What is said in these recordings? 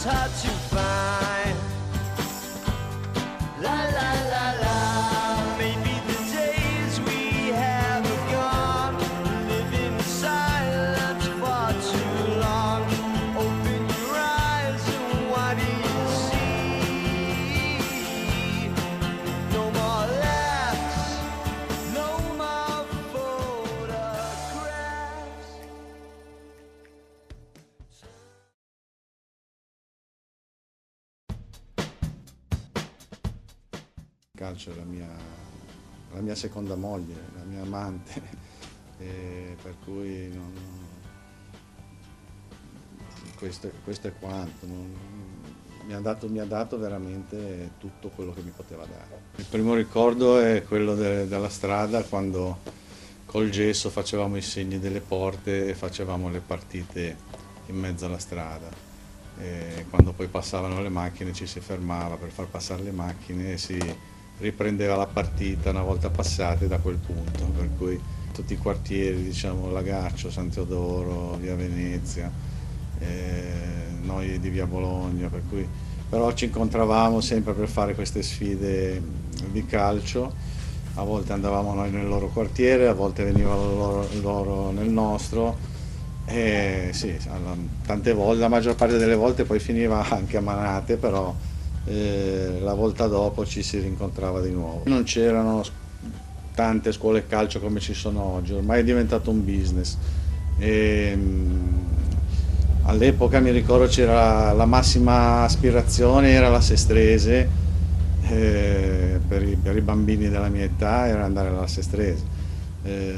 love's hard to find. La la la la, maybe the days we have are gone. Living in silence far too long. Open your eyes and what do you see? No more laughs, no more photographs. Il calcio è la mia seconda moglie, la mia amante, per cui questo è quanto. Mi ha dato veramente tutto quello che mi poteva dare. Il primo ricordo è quello della strada, quando col gesso facevamo i segni delle porte e facevamo le partite in mezzo alla strada. E quando poi passavano le macchine ci si fermava per far passare le macchine e si riprendeva la partita una volta passate da quel punto, per cui tutti i quartieri, diciamo Lagaccio, San Teodoro, via Venezia, noi di via Bologna, per cui però ci incontravamo sempre per fare queste sfide di calcio. A volte andavamo noi nel loro quartiere, a volte venivano loro nel nostro. E sì, tante volte, la maggior parte delle volte poi finiva anche a manate, però la volta dopo ci si rincontrava di nuovo. Non c'erano tante scuole calcio come ci sono oggi, ormai è diventato un business. All'epoca mi ricordo c'era la massima aspirazione, era la Sestrese, per i bambini della mia età era andare alla Sestrese.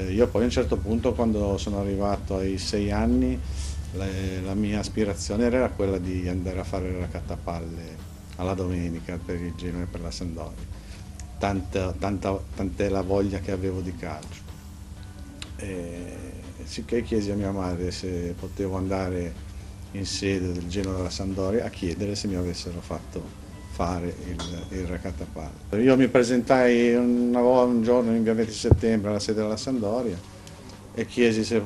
Io poi a un certo punto, quando sono arrivato ai 6 anni, la mia aspirazione era quella di andare a fare il raccattapalle alla domenica per il Genoa e per la Sampdoria. Tant'è la voglia che avevo di calcio. Sicché chiesi a mia madre se potevo andare in sede del Genoa della Sampdoria a chiedere se mi avessero fatto fare il raccattapalle. Io mi presentai un giorno in via 20 settembre alla sede della Sampdoria e chiesi se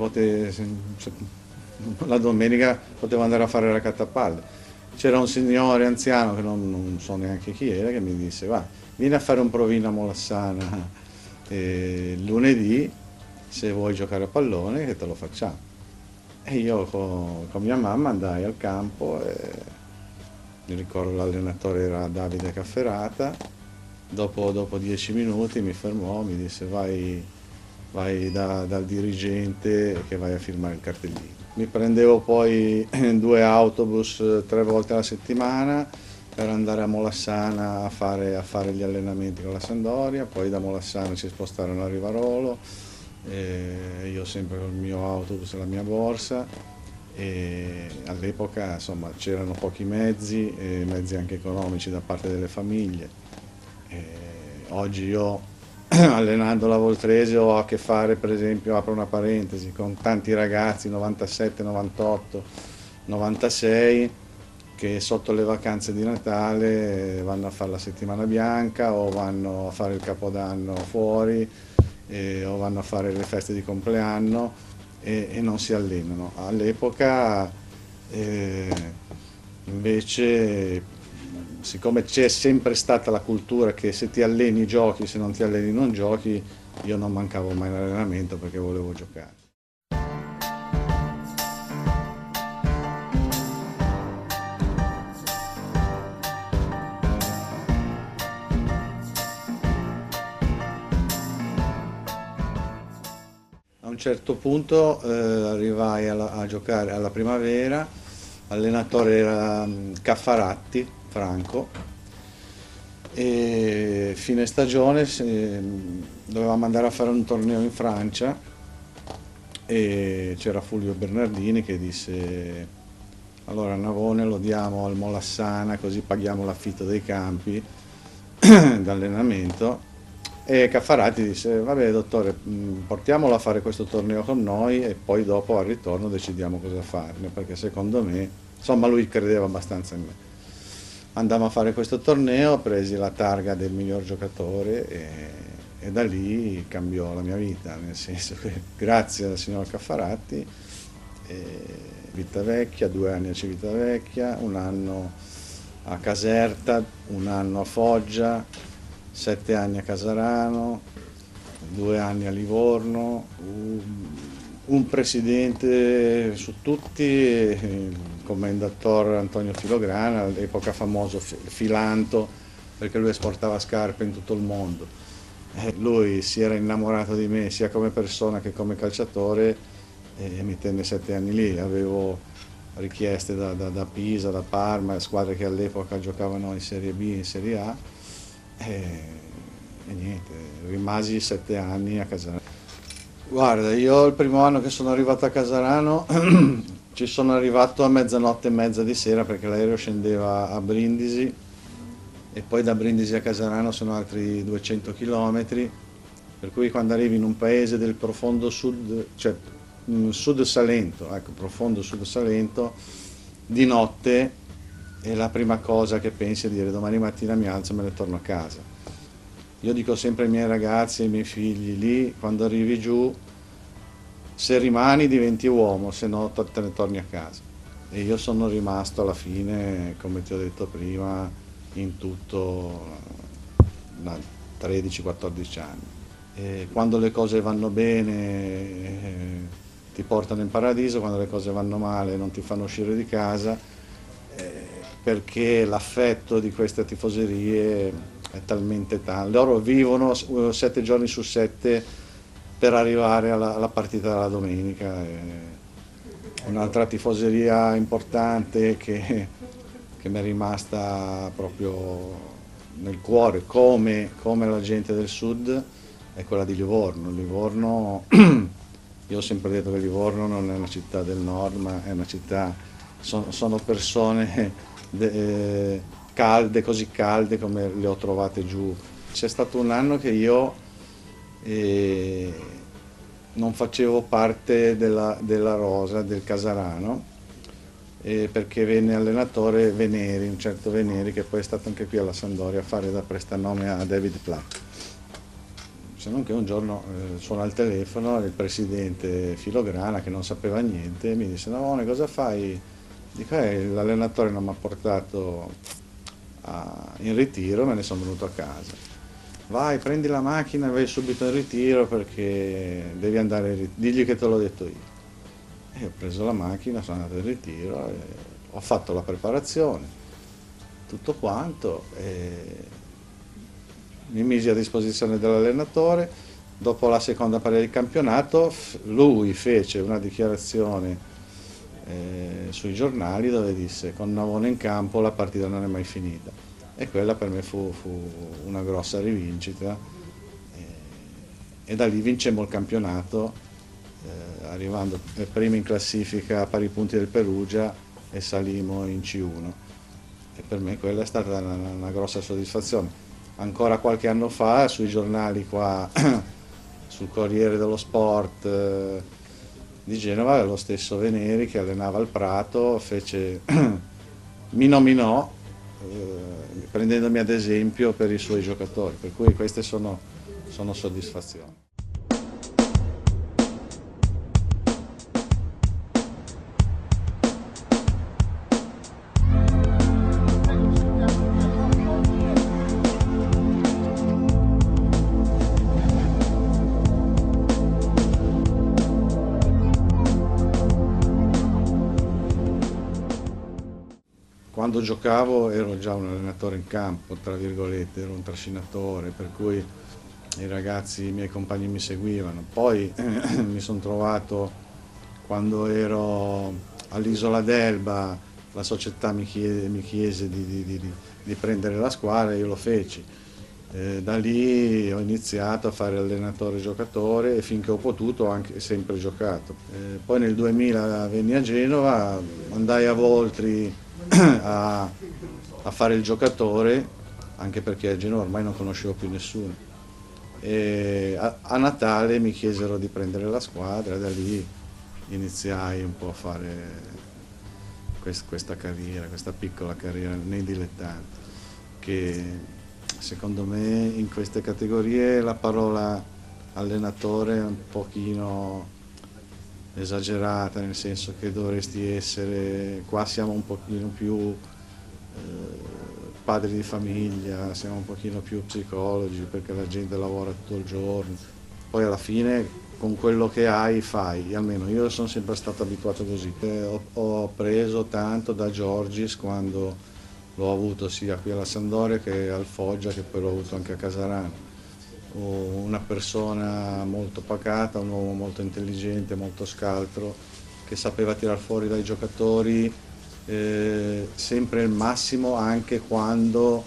la domenica potevo andare a fare il raccattapalle. C'era un signore anziano, che non so neanche chi era, che mi disse: va, vieni a fare un provino a Molassana lunedì, se vuoi giocare a pallone che te lo facciamo. E io con mia mamma andai al campo e mi ricordo l'allenatore era Davide Cafferata. Dopo 10 minuti mi fermò, mi disse: vai dal dirigente che vai a firmare il cartellino. Mi prendevo poi 2 autobus 3 volte alla settimana per andare a Molassana a fare gli allenamenti con la Sampdoria, poi da Molassana ci spostarono a Rivarolo, io sempre con il mio autobus e la mia borsa. E all'epoca insomma c'erano pochi mezzi, mezzi anche economici da parte delle famiglie. Oggi io allenando la Voltrese ho a che fare, per esempio, apro una parentesi, con tanti ragazzi 97, 98, 96 che sotto le vacanze di Natale vanno a fare la settimana bianca o vanno a fare il Capodanno fuori o vanno a fare le feste di compleanno e non si allenano. All'epoca invece, siccome c'è sempre stata la cultura che se ti alleni giochi, se non ti alleni non giochi, io non mancavo mai l'allenamento perché volevo giocare. A un certo punto arrivai a giocare alla primavera, l'allenatore era Caffaratti, Franco, e fine stagione dovevamo andare a fare un torneo in Francia e c'era Fulvio Bernardini che disse: allora Navone lo diamo al Molassana così paghiamo l'affitto dei campi d'allenamento. E Caffarati disse: vabbè dottore, portiamolo a fare questo torneo con noi e poi dopo al ritorno decidiamo cosa farne, perché secondo me, insomma, lui credeva abbastanza in me. Andammo a fare questo torneo, presi la targa del miglior giocatore e da lì cambiò la mia vita, nel senso che grazie al signor Caffarati Civitavecchia, 2 anni a Civitavecchia, 1 anno a Caserta, 1 anno a Foggia, 7 anni a Casarano, 2 anni a Livorno, un presidente su tutti, il commendator Antonio Filograna, all'epoca famoso Filanto, perché lui esportava scarpe in tutto il mondo. Lui si era innamorato di me sia come persona che come calciatore e mi tenne 7 anni lì. Avevo richieste da Pisa, da Parma, squadre che all'epoca giocavano in Serie B, in Serie A e niente, rimasi 7 anni a Casarano. Guarda, io il primo anno che sono arrivato a Casarano ci sono arrivato a mezzanotte e mezza di sera perché l'aereo scendeva a Brindisi e poi da Brindisi a Casarano sono altri 200 km, per cui quando arrivi in un paese del profondo sud, cioè sud Salento, ecco, profondo sud Salento, di notte è la prima cosa che pensi è dire domani mattina mi alzo e me ne torno a casa. Io dico sempre ai miei ragazzi e ai miei figli lì, quando arrivi giù, se rimani diventi uomo, se no te ne torni a casa. E io sono rimasto alla fine, come ti ho detto prima, in tutto 13-14 anni. E quando le cose vanno bene ti portano in paradiso, quando le cose vanno male non ti fanno uscire di casa, perché l'affetto di queste tifoserie è talmente tanto. Loro vivono 7 giorni su 7 per arrivare alla partita della domenica. Un'altra tifoseria importante che mi è rimasta proprio nel cuore, come la gente del sud, è quella di Livorno. Livorno, io ho sempre detto che Livorno non è una città del nord, ma è una città, sono persone calde, così calde come le ho trovate giù. C'è stato un anno che io non facevo parte della rosa del Casarano, perché venne allenatore Veneri, un certo Veneri, che poi è stato anche qui alla Sampdoria a fare da prestanome a David Platt. Se non che un giorno suona al telefono il presidente Filograna, che non sapeva niente, mi disse: Navone, cosa fai? Dico, l'allenatore non mi ha portato in ritiro, me ne sono venuto a casa. Vai, prendi la macchina e vai subito in ritiro perché devi andare in ritiro, digli che te l'ho detto io. E ho preso la macchina, sono andato in ritiro, e ho fatto la preparazione, tutto quanto, e mi misi a disposizione dell'allenatore. Dopo la seconda parte del campionato lui fece una dichiarazione sui giornali dove disse: con Navone in campo la partita non è mai finita, e quella per me fu una grossa rivincita, e da lì vincemmo il campionato, arrivando primi in classifica a pari punti del Perugia e salimmo in C1, e per me quella è stata una grossa soddisfazione. Ancora qualche anno fa sui giornali qua sul Corriere dello Sport di Genova, lo stesso Veneri che allenava al Prato mi nominò prendendomi ad esempio per i suoi giocatori, per cui queste sono soddisfazioni. Quando giocavo ero già un allenatore in campo, tra virgolette, ero un trascinatore, per cui i ragazzi, i miei compagni mi seguivano. Poi mi sono trovato, quando ero all'Isola d'Elba, la società mi chiese di prendere la squadra e io lo feci. Da lì ho iniziato a fare allenatore-giocatore e finché ho potuto ho anche sempre giocato. Poi nel 2000 venni a Genova, andai a Voltri a fare il giocatore, anche perché a Genova ormai non conoscevo più nessuno. E a Natale mi chiesero di prendere la squadra e da lì iniziai un po' a fare questa carriera, questa piccola carriera nei dilettanti, che secondo me in queste categorie la parola allenatore è un pochino esagerata, nel senso che dovresti essere, qua siamo un pochino più padri di famiglia, siamo un pochino più psicologi perché la gente lavora tutto il giorno, poi alla fine con quello che hai fai, almeno io sono sempre stato abituato così. Ho preso tanto da Giorgis quando l'ho avuto sia qui alla Sampdoria che al Foggia, che poi l'ho avuto anche a Casarano. Una persona molto pacata, un uomo molto intelligente, molto scaltro, che sapeva tirar fuori dai giocatori sempre il massimo anche quando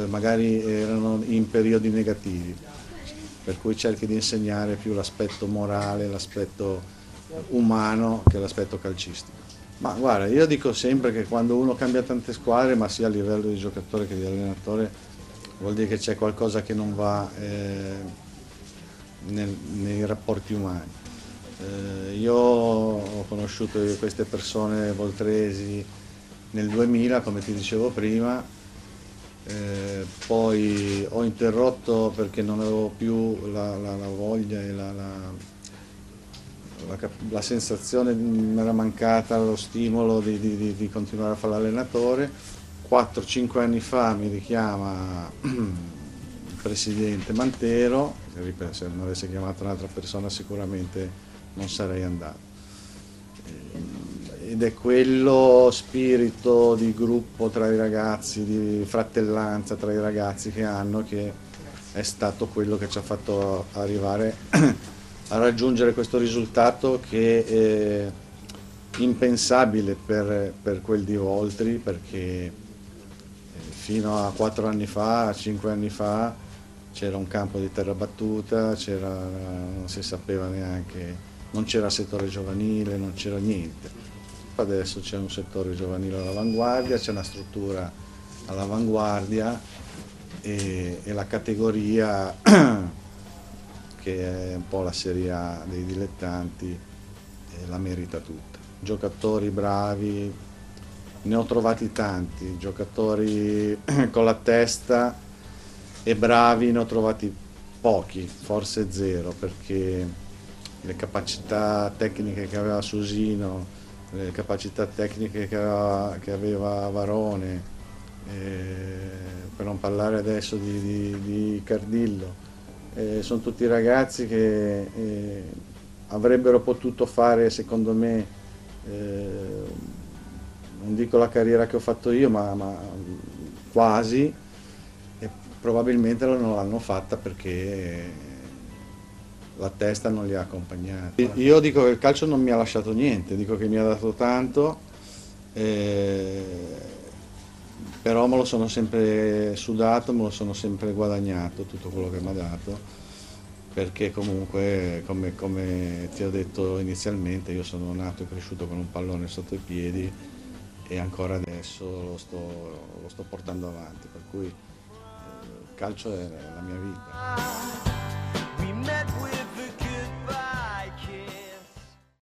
magari erano in periodi negativi, per cui cerchi di insegnare più l'aspetto morale, l'aspetto umano che l'aspetto calcistico. Ma guarda, io dico sempre che quando uno cambia tante squadre, ma sia a livello di giocatore che di allenatore, vuol dire che c'è qualcosa che non va nei rapporti umani. Io ho conosciuto queste persone voltresi nel 2000, come ti dicevo prima, poi ho interrotto perché non avevo più la voglia e la sensazione, mi era mancata lo stimolo di continuare a fare l'allenatore. 4-5 anni fa mi richiama il presidente Mantero, se non avesse chiamato un'altra persona sicuramente non sarei andato. Ed è quello spirito di gruppo tra i ragazzi, di fratellanza tra i ragazzi che hanno, che è stato quello che ci ha fatto arrivare a raggiungere questo risultato che è impensabile per quel di Voltri, perché fino a 4 anni fa, 5 anni fa, c'era un campo di terra battuta, non si sapeva neanche, non c'era settore giovanile, non c'era niente. Adesso c'è un settore giovanile all'avanguardia, c'è una struttura all'avanguardia e la categoria che è un po' la Serie A dei dilettanti la merita tutta. Giocatori bravi, ne ho trovati tanti, giocatori con la testa e bravi ne ho trovati pochi, forse zero, perché le capacità tecniche che aveva Susino, le capacità tecniche che aveva Varone, per non parlare adesso di Cardillo, sono tutti ragazzi che avrebbero potuto fare, secondo me, non dico la carriera che ho fatto io, ma quasi, e probabilmente non l'hanno fatta perché la testa non li ha accompagnati. Io dico che il calcio non mi ha lasciato niente, dico che mi ha dato tanto, però me lo sono sempre sudato, me lo sono sempre guadagnato tutto quello che mi ha dato, perché comunque, come ti ho detto inizialmente, io sono nato e cresciuto con un pallone sotto i piedi e ancora adesso lo sto portando avanti, per cui il calcio è la mia vita.